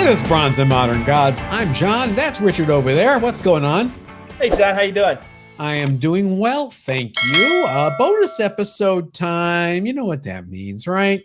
It is Bronze and Modern Gods. I'm John. That's Richard over there. What's going on? Hey, John, how you doing? I am doing well, thank you. Bonus episode time. You know what that means, right?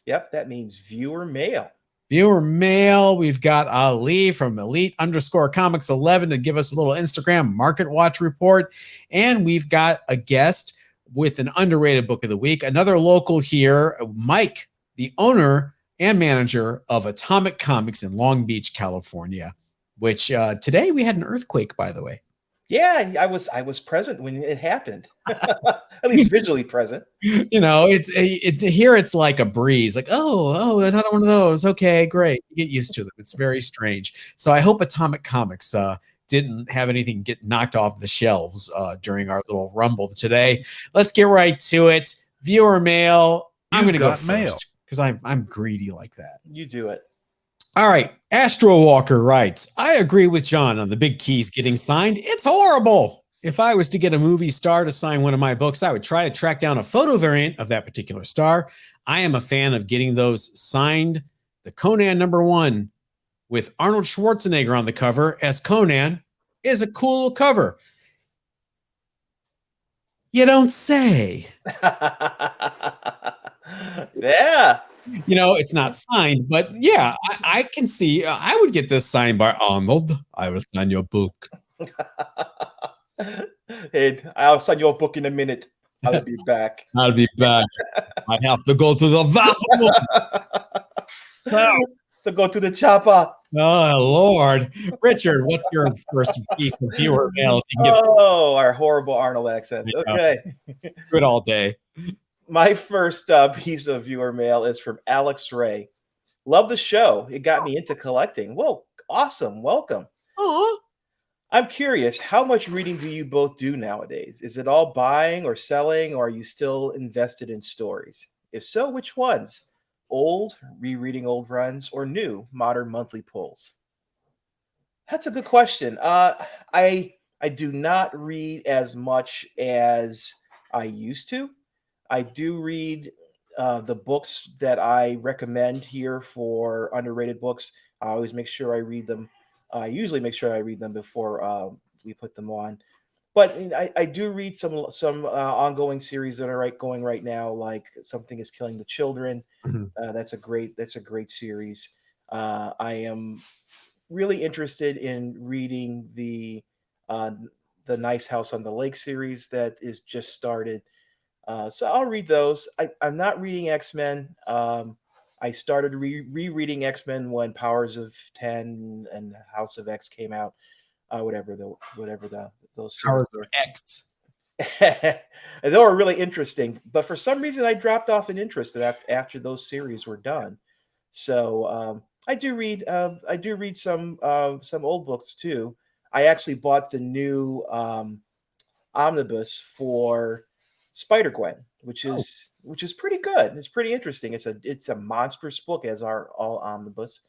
Yep, that means viewer mail. Viewer mail. We've got Ali from Elite_Comics11 to give us a little Instagram Market Watch report. And we've got a guest with an underrated book of the week. Another local here, Mike, the owner and manager of Atomic Comics in Long Beach, California, which today we had an earthquake, by the way. Yeah, I was present when it happened. At least visually present. You know, it's here. It's like a breeze, like, oh, another one of those. Okay, great. You get used to them. It's very strange. So I hope Atomic Comics didn't have anything get knocked off the shelves during our little rumble today. Let's get right to it. Viewer mail. I'm going to go first because I'm greedy like that. You do it. All right. Astro Walker writes, I agree with John on the big keys getting signed. It's horrible. If I was to get a movie star to sign one of my books, I would try to track down a photo variant of that particular star. I am a fan of getting those signed. The Conan #1 with Arnold Schwarzenegger on the cover as Conan is a cool cover. You don't say. Yeah. You know, it's not signed, but yeah, I can see. I would get this signed by Arnold. I will sign your book. Hey, I'll sign your book in a minute. I'll be back. I'll be back. I have to go to the bathroom. To go to the chopper. Oh, Lord. Richard, what's your first piece of viewer mail? Oh, our horrible Arnold accents. Okay. Good all day. My first piece of viewer mail is from Alex Ray. Love the show. It got me into collecting. Whoa, awesome. Welcome. Aww. I'm curious, how much reading do you both do nowadays? Is it all buying or selling, or are you still invested in stories? If so, which ones? Old, rereading old runs, or new, modern monthly pulls? That's a good question. I do not read as much as I used to. I do read the books that I recommend here for underrated books. I always make sure I read them. I usually make sure I read them before we put them on. But I do read some ongoing series that are going right now, like Something is Killing the Children. Mm-hmm. That's a great series. I am really interested in reading the Nice House on the Lake series that is just started. So I'll read those. I'm not reading X-Men. I started rereading X-Men when Powers of 10 and House of X came out. Whatever those Powers of X. They were really interesting, but for some reason I dropped off in interest after those series were done. So I do read some old books too. I actually bought the new omnibus for Spider-Gwen, which is pretty good. It's pretty interesting. It's a monstrous book, as are all omnibus.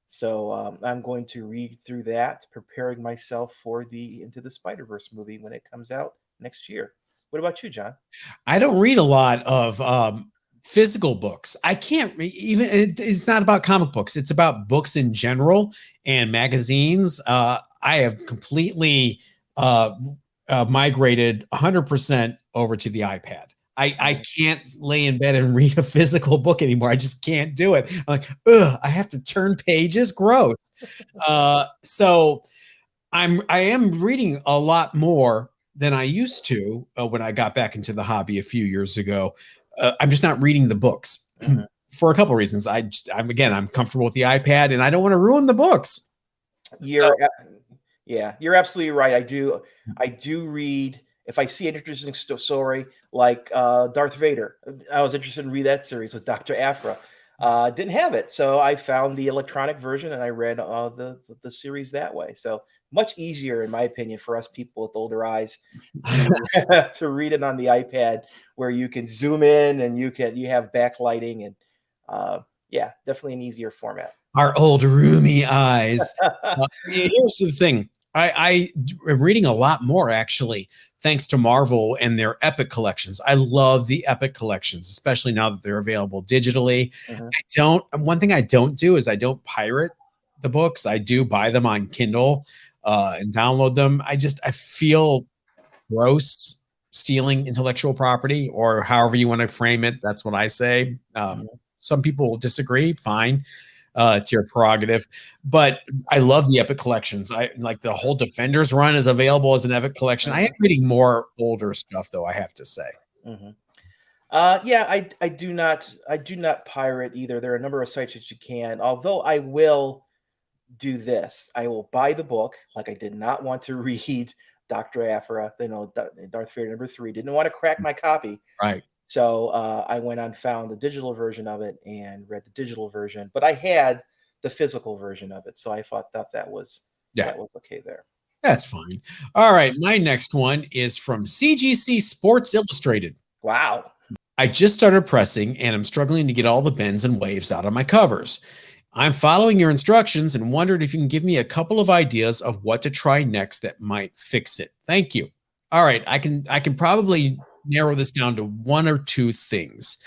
So I'm going to read through that, preparing myself for the Into the Spider-Verse movie when it comes out next year. What about you, John? I don't read a lot of physical books. I can't even. It's not about comic books. It's about books in general and magazines. I have completely migrated 100% over to the iPad. I can't lay in bed and read a physical book anymore. I just can't do it. I'm like, ugh, I have to turn pages. Gross. So I am reading a lot more than I used to when I got back into the hobby a few years ago. I'm just not reading the books for a couple of reasons. I'm comfortable with the iPad and I don't want to ruin the books. You're absolutely right. I do read. If I see an interesting story like Darth Vader, I was interested in read that series with Dr. Aphra. Didn't have it, so I found the electronic version and I read the series that way. So much easier, in my opinion, for us people with older eyes to read it on the iPad, where you can zoom in and you have backlighting and definitely an easier format. Our old roomy eyes. Here's the thing. I am reading a lot more, actually, thanks to Marvel and their Epic collections. I love the Epic collections, especially now that they're available digitally. One thing I don't do is I don't pirate the books. I do buy them on Kindle and download them. I feel gross stealing intellectual property, or however you want to frame it. That's what I say. Mhm. Some people will disagree. Fine. It's your prerogative, but I love the Epic collections. I like the whole Defenders run is available as an Epic collection. I am Mhm. reading more older stuff though, I have to say. Mhm. Yeah, I do not pirate either. There are a number of sites that you can. Although I will do this, I will buy the book. Like I did not want to read Doctor Aphra, Darth Vader #3. Didn't want to crack my copy, Right. so I went on found the digital version of it and read the digital version. But I had the physical version of it, so I thought that was Yeah. that was okay there. That's fine. All right. My next one is from CGC Sports Illustrated. Wow. I just started pressing and I'm struggling to get all the bends and waves out of my covers. I'm following your instructions and wondered if you can give me a couple of ideas of what to try next that might fix it. Thank you. All right. I can probably narrow this down to one or two things.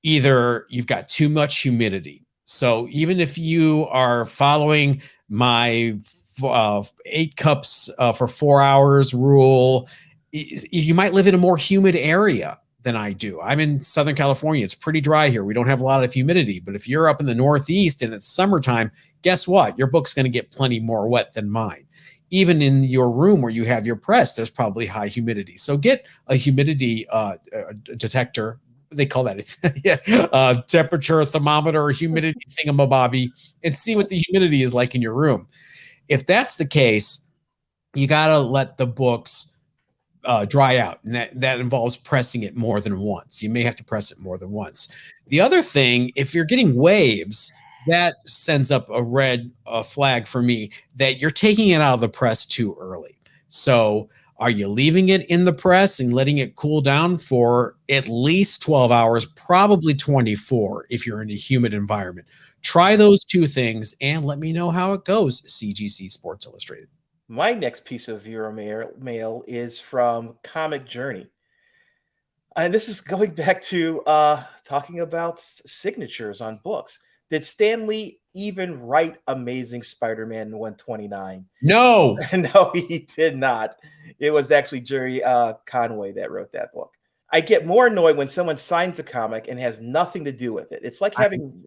Either you've got too much humidity. So even if you are following my 8 cups for 4 hours rule, you might live in a more humid area than I do. I'm in Southern California. It's pretty dry here. We don't have a lot of humidity. But if you're up in the Northeast and it's summertime, guess what? Your book's going to get plenty more wet than mine. Even in your room where you have your press, there's probably high humidity. So get a humidity detector. They call that yeah, temperature thermometer or humidity thingamabobby, and see what the humidity is like in your room. If that's the case, you got to let the books dry out, and that involves pressing it more than once. You may have to press it more than once. The other thing, if you're getting waves, that sends up a red flag for me that you're taking it out of the press too early. So are you leaving it in the press and letting it cool down for at least 12 hours, probably 24 if you're in a humid environment? Try those two things and let me know how it goes, CGC Sports Illustrated. My next piece of viewer mail is from Comic Journey. And this is going back to talking about signatures on books. Did Stan Lee even write Amazing Spider-Man 129? No. No, he did not. It was actually Jerry Conway that wrote that book. I get more annoyed when someone signs a comic and has nothing to do with it. It's like I, having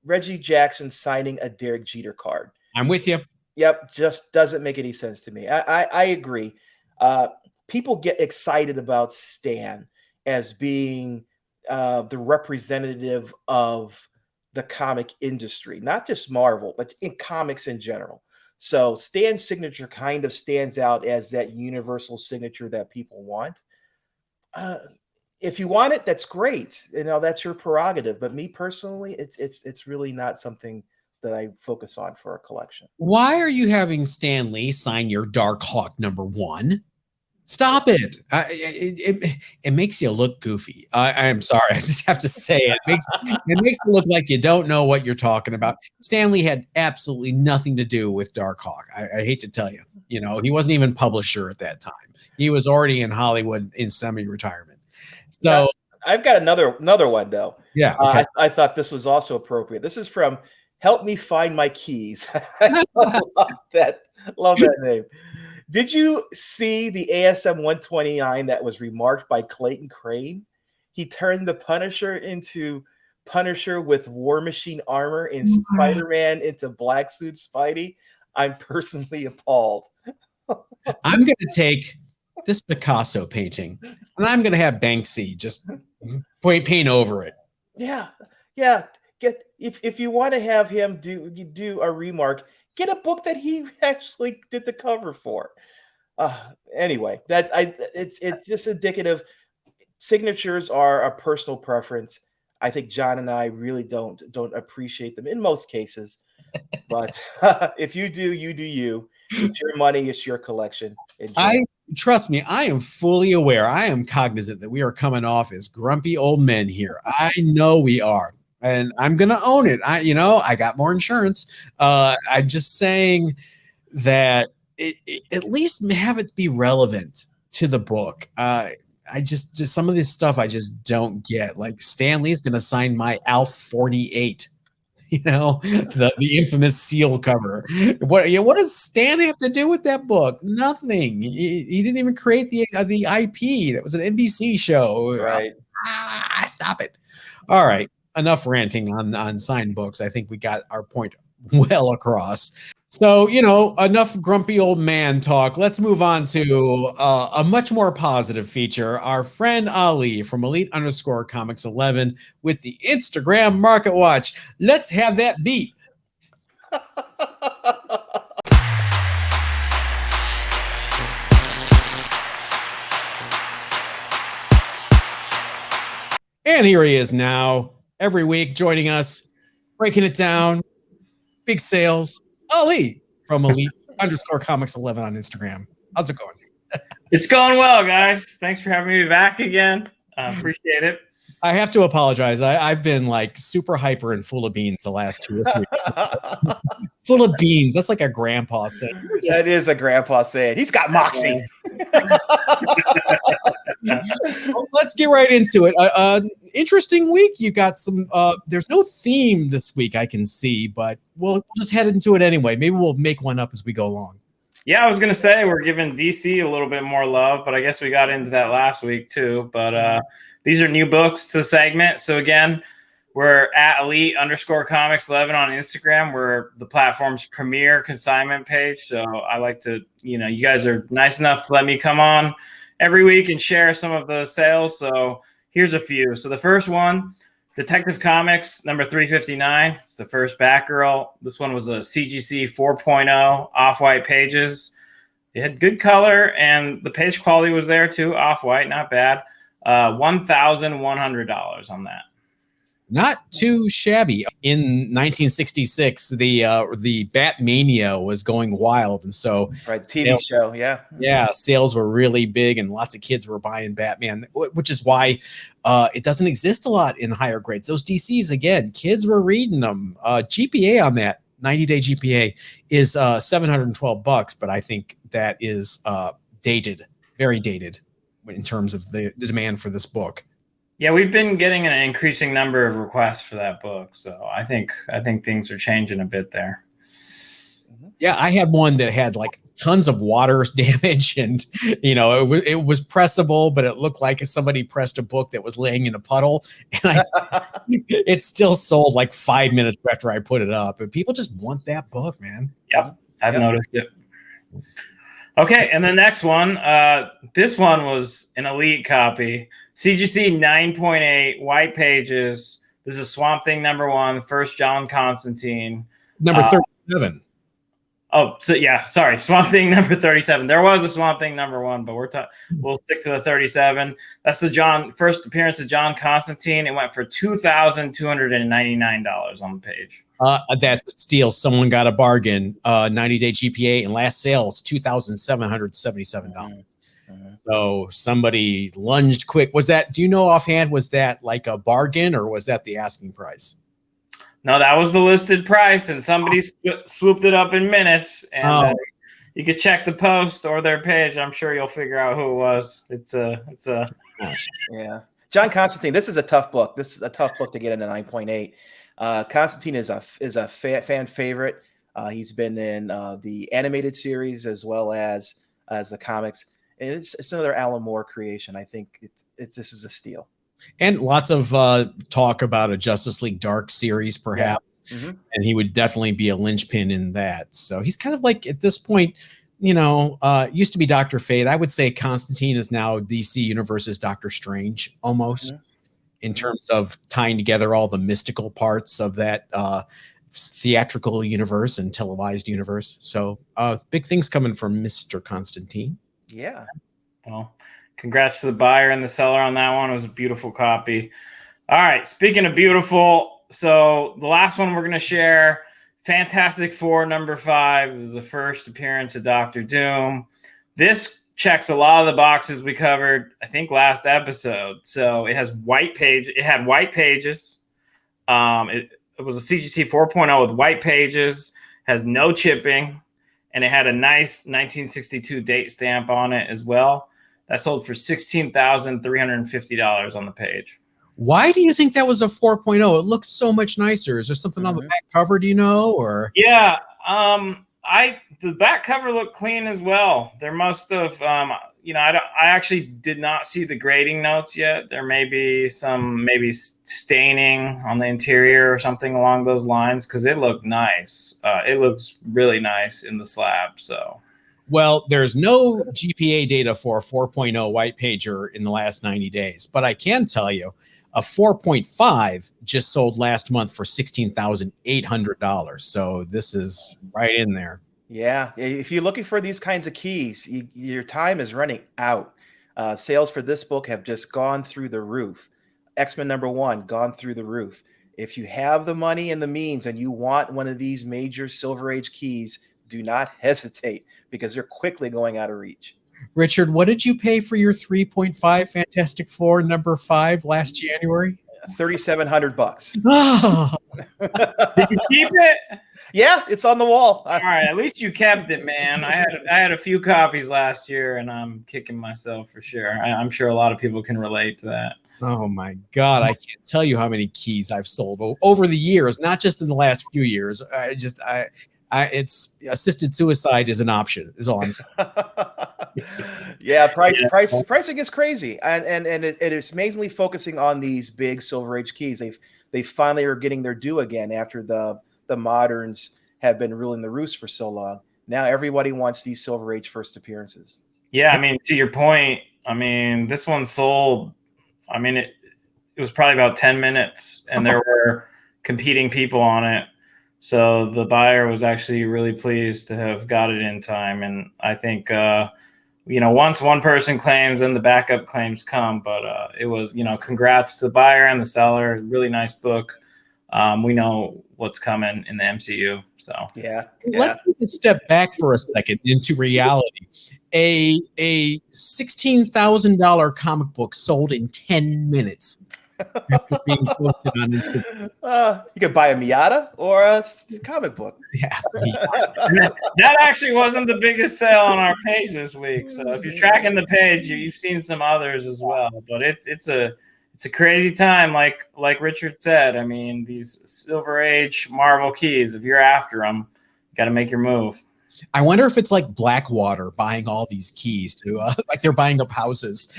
Reggie Jackson signing a Derek Jeter card. I'm with you. Yep, just doesn't make any sense to me. I agree. Uh, People get excited about Stan as being the representative of the comic industry, not just Marvel, but in comics in general. So Stan's signature kind of stands out as that universal signature that people want. Uh, if you want it, that's great. That's your prerogative. But me personally, it's really not something that I focus on for a collection. Why are you having Stan Lee sign your Dark Hawk #1? Stop it. It makes you look goofy. I am sorry. I just have to say it. It makes it look like you don't know what you're talking about. Stanley had absolutely nothing to do with Dark Hawk. I hate to tell you. He wasn't even publisher at that time. He was already in Hollywood in semi-retirement. Yeah, So I've got another one though. yeah, okay. I thought this was also appropriate. This is from Help Me Find My Keys. I love that. Love that name. Did you see the ASM 129 that was remarked by Clayton Crane? He turned the Punisher into Punisher with War Machine armor and Spider-Man into Black Suit Spidey. I'm personally appalled. I'm going to take this Picasso painting and I'm going to have Banksy just paint over it. Yeah, yeah. Get if you want to have him do a remark, get a book that he actually did the cover for. Anyway, it's just indicative. Signatures are a personal preference. I think John and I really don't appreciate them in most cases, but if you do, you do you. It's your money, it's your collection. Enjoy. I Trust me, I am fully aware. I am cognizant that we are coming off as grumpy old men here. I know we are. And I'm gonna own it. I got more insurance. I'm just saying that at least have it be relevant to the book. I just some of this stuff I just don't get. Like Stan Lee's gonna sign my Alf 48. the infamous seal cover. What does Stan have to do with that book? Nothing. He didn't even create the IP. That was an NBC show. Right. Stop it. All right, enough ranting on signed books. I think we got our point well across. So, enough grumpy old man talk. Let's move on to a much more positive feature. Our friend Ali from Elite_Comics11 with the Instagram Market Watch. Let's have that beat. And here he is now, every week joining us, breaking it down, big sales. Ali from Elite_Comics11 on Instagram. How's it going? It's going well, guys. Thanks for having me back again. Appreciate it. I have to apologize. I've been like super hyper and full of beans the last 2 or 3 weeks. Full of beans. That's like a grandpa saying. That is a grandpa saying. He's got moxie. Well, let's get right into it. Interesting week. You got some. There's no theme this week I can see, but we'll just head into it anyway. Maybe we'll make one up as we go along. Yeah, I was going to say we're giving DC a little bit more love, but I guess we got into that last week too. But these are new books to the segment. So again, we're at Elite_Comics11 on Instagram. We're the platform's premier consignment page. So I like to, you guys are nice enough to let me come on every week and share some of the sales. So here's a few. So the first one, Detective Comics number 359. It's the first Batgirl. This one was a CGC 4.0 off-white pages. It had good color and the page quality was there too. Off-white, not bad. $1,100 on that. Not too shabby. In 1966, the Batmania was going wild, and so right, TV show, yeah, sales were really big, and lots of kids were buying Batman, which is why it doesn't exist a lot in higher grades. Those DCs, again, kids were reading them. GPA on that 90-day GPA is $712, but I think that is dated, very dated in terms of the demand for this book. Yeah, we've been getting an increasing number of requests for that book, so I think things are changing a bit there. Yeah, I had one that had like tons of water damage, and it was pressable, but it looked like somebody pressed a book that was laying in a puddle, and it still sold like 5 minutes after I put it up, and people just want that book, man. Yep, I've noticed it. Okay, and the next one, this one was an Elite copy. CGC 9.8, white pages. This is Swamp Thing number 1, first John Constantine. Number 37. Oh, so yeah, sorry. Swamp Thing number 37. There was a Swamp Thing number 1, but we'll stick to the 37. That's the first appearance of John Constantine. It went for $2,299 on the page. That's a steal. Someone got a bargain. 90-day GPA and last sales $2,777. So somebody lunged quick. Was that? Do you know offhand? Was that like a bargain, or was that the asking price? No, that was the listed price, and somebody swooped it up in minutes. And you could check the post or their page. I'm sure you'll figure out who it was. It's a yeah. John Constantine. This is a tough book. This is a tough book to get into 9.8. Constantine is a fan favorite. He's been in the animated series as well as the comics. And it's another Alan Moore creation. I think this is a steal. And lots of talk about a Justice League Dark series, perhaps. Yeah. Mm-hmm. And he would definitely be a linchpin in that. So he's kind of like, at this point, used to be Dr. Fate. I would say Constantine is now DC Universe's Doctor Strange, almost, in terms of tying together all the mystical parts of that theatrical universe and televised universe. So big things coming from Mr. Constantine. Yeah. Well, congrats to the buyer and the seller on that one. It was a beautiful copy. All right. Speaking of beautiful, so the last one we're going to share, Fantastic Four number 5. This is the first appearance of Dr. Doom. This checks a lot of the boxes we covered, I think, last episode. So it has white page. It had white pages. It was a CGC 4.0 with white pages, has no chipping. And it had a nice 1962 date stamp on it as well. That sold for $16,350 on the page. Why do you think that was a 4.0? It looks so much nicer. Is there something on the back cover, do you know? Or Yeah, the back cover looked clean as well. There must have, I actually did not see the grading notes yet. There may be some staining on the interior or something along those lines because it looked nice. It looks really nice in the slab. So, well, there's no GPA data for a 4.0 white pager in the last 90 days, but I can tell you a 4.5 just sold last month for $16,800. So this is right in there. Yeah, if you're looking for these kinds of keys, your time is running out. Sales for this book have just gone through the roof. X-Men #1 gone through the roof. If you have the money and the means and you want one of these major Silver Age keys, do not hesitate because they're quickly going out of reach. Richard, what did you pay for your 3.5 Fantastic Four #5 last January? $3,700. Oh, did you keep it? Yeah, it's on the wall. All right, at least you kept it, man. I had a few copies last year, and I'm kicking myself for sure. I'm sure a lot of people can relate to that. oh my God. I can't tell you how many keys I've sold over the years, not just in the last few years. It's assisted suicide is an option, is all I'm saying. Yeah, pricing is crazy, and it is amazingly focusing on these big Silver Age keys. They finally are getting their due again after the moderns have been ruling the roost for so long. Now everybody wants these Silver Age first appearances. Yeah, I mean, to your point, I mean, this one sold. I mean, it was probably about 10 minutes, and there were competing people on it. So the buyer was actually really pleased to have got it in time. And I think, once one person claims, then the backup claims come. But it was, congrats to the buyer and the seller. Really nice book. We know what's coming in the MCU. So yeah. Let's take a step back for a second into reality. A $16,000 comic book sold in 10 minutes. After being posted on Instagram. You could buy a Miata or a comic book. Yeah, that actually wasn't the biggest sale on our page this week. So if you're tracking the page, you've seen some others as well. But it's a crazy time, like Richard said. I mean, these Silver Age Marvel keys. If you're after them, you got to make your move. I wonder if it's like Blackwater buying all these keys to like they're buying up houses.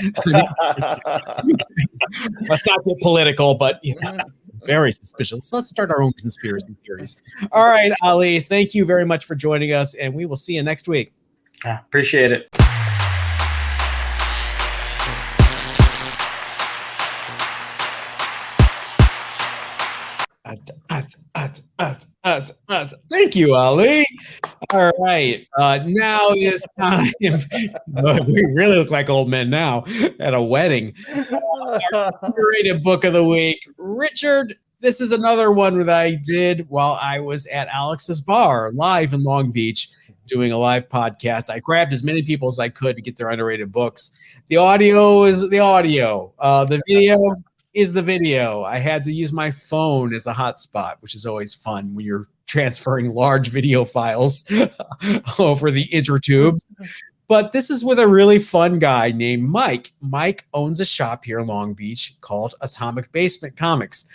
Let's not get political, but very suspicious. Let's start our own conspiracy theories. All right, Ali, thank you very much for joining us, and we will see you next week. Appreciate it. Thank you, Ali. All right. Now it is time. We really look like old men now at a wedding. Our underrated book of the week. Richard, this is another one that I did while I was at Alex's bar live in Long Beach doing a live podcast. I grabbed as many people as I could to get their underrated books. The audio is the audio. The video is the video. I had to use my phone as a hotspot, which is always fun when you're transferring large video files over the intertubes. But this is with a really fun guy named Mike. Mike owns a shop here in Long Beach called Atomic Basement Comics.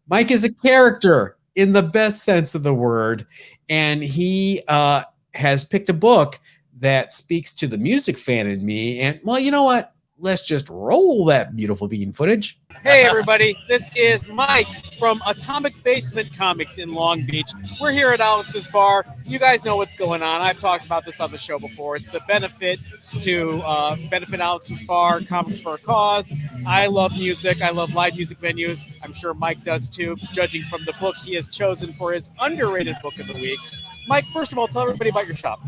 Mike is a character in the best sense of the word, and he has picked a book that speaks to the music fan in me. And, well, you know what? Let's just roll that beautiful bean footage. Hey, everybody. This is Mike from Atomic Basement Comics in Long Beach. We're here at Alex's bar. You guys know what's going on. I've talked about this on the show before. It's the benefit to benefit Alex's bar, Comics for a Cause. I love music. I love live music venues. I'm sure Mike does too, judging from the book he has chosen for his underrated book of the week. Mike, first of all, tell everybody about your shop.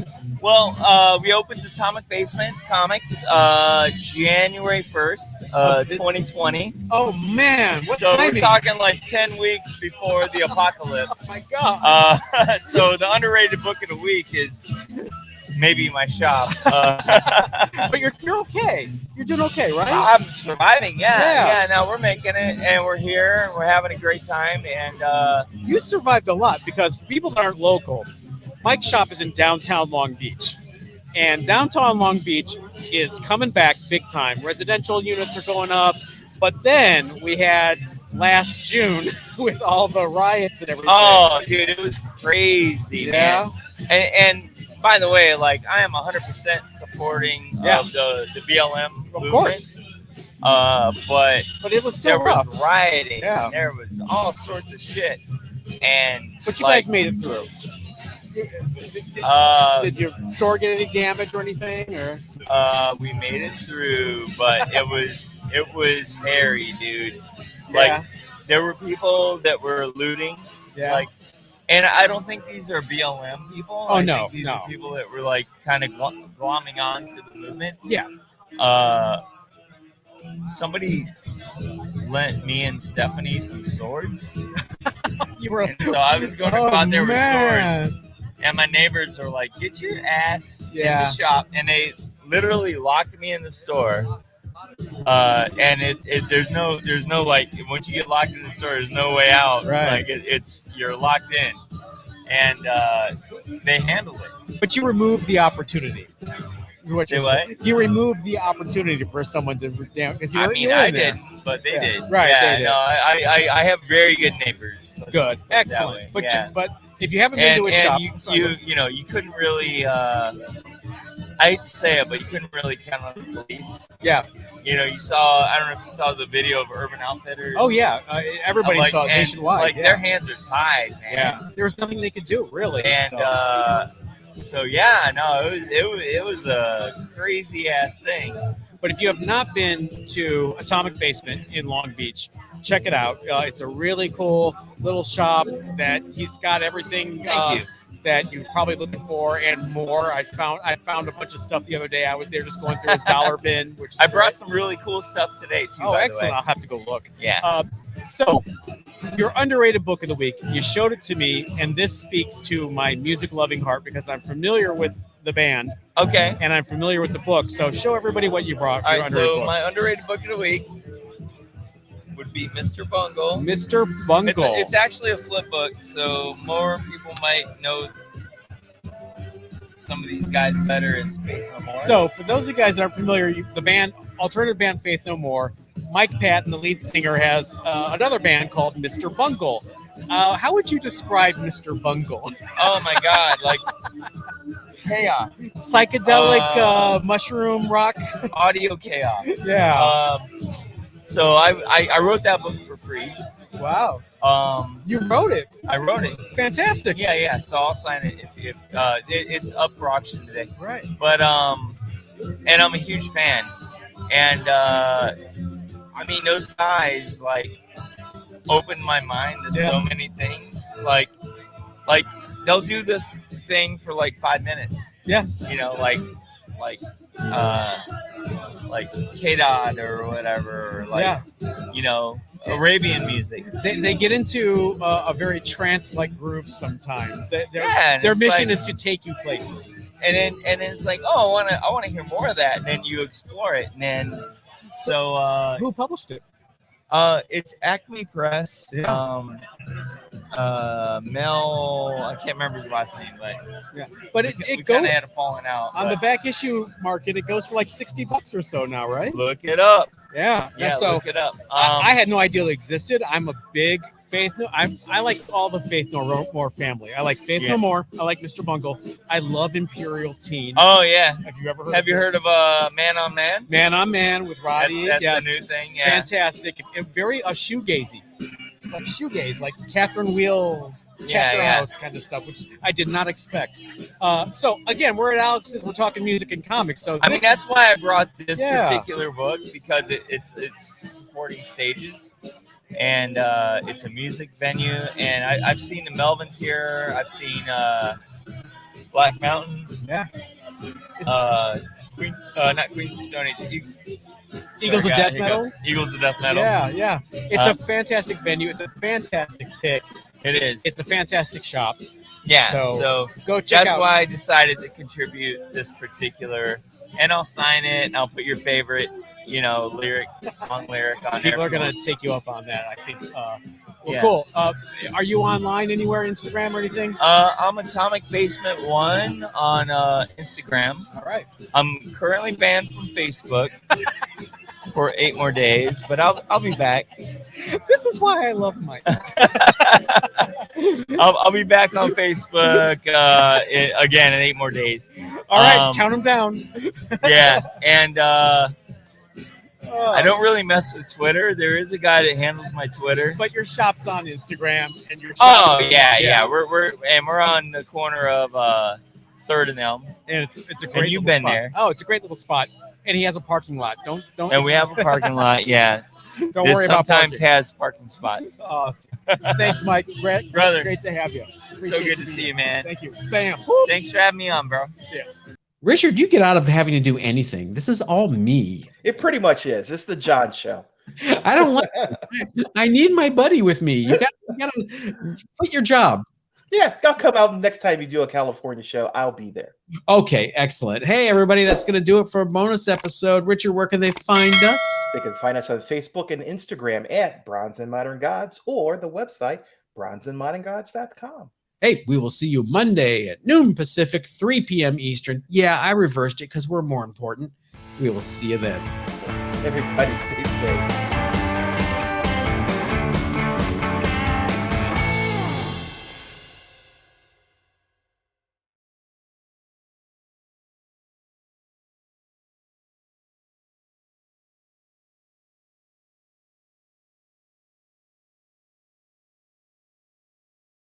Well, we opened Atomic Basement Comics January 1st, 2020. Oh, man. What so timing? We're talking like 10 weeks before the apocalypse. Oh, my God. So the underrated book of the week is maybe my shop. But you're okay. You're doing okay, right? I'm surviving, yeah. Now we're making it, and we're here. We're having a great time. And you survived a lot because for people that aren't local, Mike's shop is in downtown Long Beach. And downtown Long Beach is coming back big time. Residential units are going up. But then we had last June with all the riots and everything. Oh, dude, it was crazy, Yeah. man. And by the way, like I am 100% supporting Yeah. of the BLM Of movement. course. But it was there still rough. was rioting. Yeah. And there was all sorts of shit. And But you like, guys made it through. Did your store get any damage or anything? Or we made it through, but it was hairy, dude. yeah. Like there were people that were looting. Yeah. Like, and I don't think these are BLM people. Oh, I no, think these no. are people that were like kind of glomming on to the movement. Yeah. Somebody lent me and Stephanie some swords. You were. And so I was going to Oh, go out there man. with swords. And my neighbors are like, "Get your ass in Yeah. the shop." And they literally locked me in the store. And there's no like, once you get locked in the store, there's no way out. Right. Like you're locked in. And they handled it. But you removed the opportunity. What Say you what? said. You removed the opportunity for someone to down because you were. I mean, you were I in there. didn't, but they Yeah. did. Right, Yeah, they did. no, I have very good neighbors. Let's Good, just put it that excellent. way. But yeah. but if you haven't been to a shop, you couldn't really. I hate to say it, but you couldn't really count on the police. yeah. You know, you saw. I don't know if you saw the video of Urban Outfitters. Oh yeah, everybody Like, saw it and, nationwide. Like yeah. their hands are tied, man. Yeah, there was nothing they could do really. And so yeah, no, it was a crazy ass thing. But if you have not been to Atomic Basement in Long Beach, check it out. It's a really cool little shop that he's got everything Thank you. that you're probably looking for and more. I found a bunch of stuff the other day. I was there just going through his dollar bin, which is I brought great. some really cool stuff today too. Oh, by excellent! The way. I'll have to go look. Yeah. So, your underrated book of the week. You showed it to me, and this speaks to my music-loving heart because I'm familiar with the band Okay. and I'm familiar with the book. So, show everybody what you brought for All your right. underrated So book. my underrated book of the week would be Mr. Bungle. Mr. Bungle. It's actually a flip book, so more people might know some of these guys better as Faith No More. So, for those of you guys that aren't familiar, the band, alternative band Faith No More, Mike Patton, the lead singer, has another band called Mr. Bungle. How would you describe Mr. Bungle? Oh my God, like chaos, Psychedelic mushroom rock. audio chaos. Yeah. So I wrote that book for free. Wow. Um, You wrote it. I wrote it. Fantastic. Yeah. So I'll sign it if it's up for auction today. Right. But and I'm a huge fan, and I mean those guys like opened my mind to so many things. Like they'll do this thing for like 5 minutes. Yeah. You know, like K-Dot or whatever, or like you know, Arabian music. They get into a very trance-like groove sometimes. And Their it's mission like- is to take you places. and then it's like, oh, I want to hear more of that, and then you explore it, and then so Who published it? it's Acme Press. Yeah. Mel, I can't remember his last name, but But we it kind goes of had a falling out. on the but back issue market. It goes for like $60 or so now, right? look it up. Yeah. Yeah, So look it up. I had no idea it existed. I'm a big Faith No. I like all the Faith No More family. I like Faith Yeah. No More. I like Mr. Bungle. I love Imperial Teen. Oh yeah. Have you ever heard? Have you heard of Man on Man? Man on Man with Roddy? That's yes. the new thing. Yeah. Fantastic. Very shoegazy, like shoegaze, like Catherine Wheel, Chapter Yeah. House kind of stuff, which I did not expect. So again, we're at Alex's. We're talking music and comics. So I mean, that's why I brought this Yeah. particular book, because it's supporting stages, and it's a music venue. And I've seen the Melvins here. I've seen Black Mountain. Yeah. Not Queens of Stone Age. Eagles of Death Metal. Eagles of Death Metal. Yeah. It's a fantastic venue. It's a fantastic pick. It is. It's a fantastic shop. Yeah. So, So Go check that's out. why I decided to contribute this particular, and I'll sign it, and I'll put your favorite, song lyric on there. People are gonna take you up on that. I think. Yeah. Cool. Are you online anywhere, Instagram or anything? I'm Atomic Basement 1 on Instagram. All right. I'm currently banned from Facebook for 8 more days, but I'll be back. This is why I love Mike. I'll be back on Facebook again in 8 more days. All right, count them down. Yeah, and I don't really mess with Twitter. There is a guy that handles my Twitter. But your shop's on Instagram and your Oh yeah. We're on the corner of 3rd and Elm. And it's a great. And you've little been spot. there. Oh, it's a great little spot, and he has a parking lot. Don't. And we have a parking lot. Yeah. Don't This worry about sometimes parking. has parking spots. Awesome. Thanks, Mike. Great, Brother. Great to have you. So good to see you, man. Thank you. Bam. Thanks for having me on, bro. See ya. Richard, you get out of having to do anything. This is all me. It pretty much is. It's the John show. I don't like. I need my buddy with me. You got to quit your job. Yeah, I'll come out next time you do a California show. I'll be there. Okay, excellent. Hey, everybody, that's going to do it for a bonus episode. Richard, where can they find us? They can find us on Facebook and Instagram at Bronze and Modern Gods or the website bronzeandmoderngods.com. Hey, we will see you Monday at noon Pacific, 3 p.m. Eastern. Yeah, I reversed it because we're more important. We will see you then. Everybody stay safe.